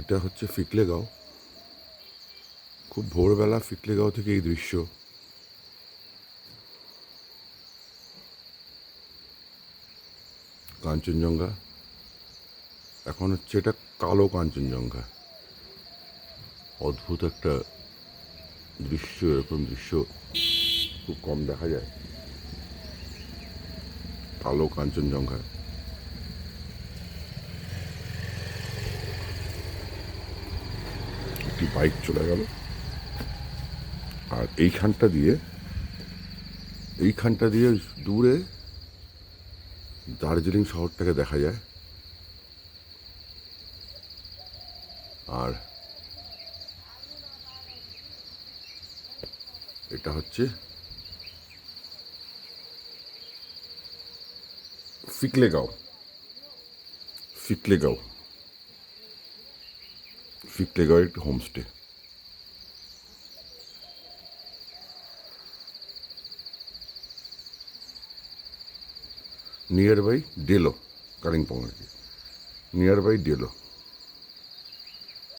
এটা হচ্ছে ফিকলেগাঁও। খুব ভোরবেলা ফিকলেগাঁও থেকে এই দৃশ্য। কাঞ্চনজঙ্ঘা, এখন হচ্ছে এটা কালো কাঞ্চনজঙ্ঘা। অদ্ভুত একটা দৃশ্য, এরকম দৃশ্য খুব কম দেখা যায়। কালো কাঞ্চনজঙ্ঘা। একটি বাইক চলে গেল, আর এইখানটা দিয়ে দূরে দার্জিলিং শহরটাকে দেখা যায়। আর এটা হচ্ছে ফিকলেগাঁও। ফিকলেগাঁও ফিকলেগাঁও একটি homestay. Nearby Delo, Kalimpong আর কি, নিয়ার বাই ডেলো।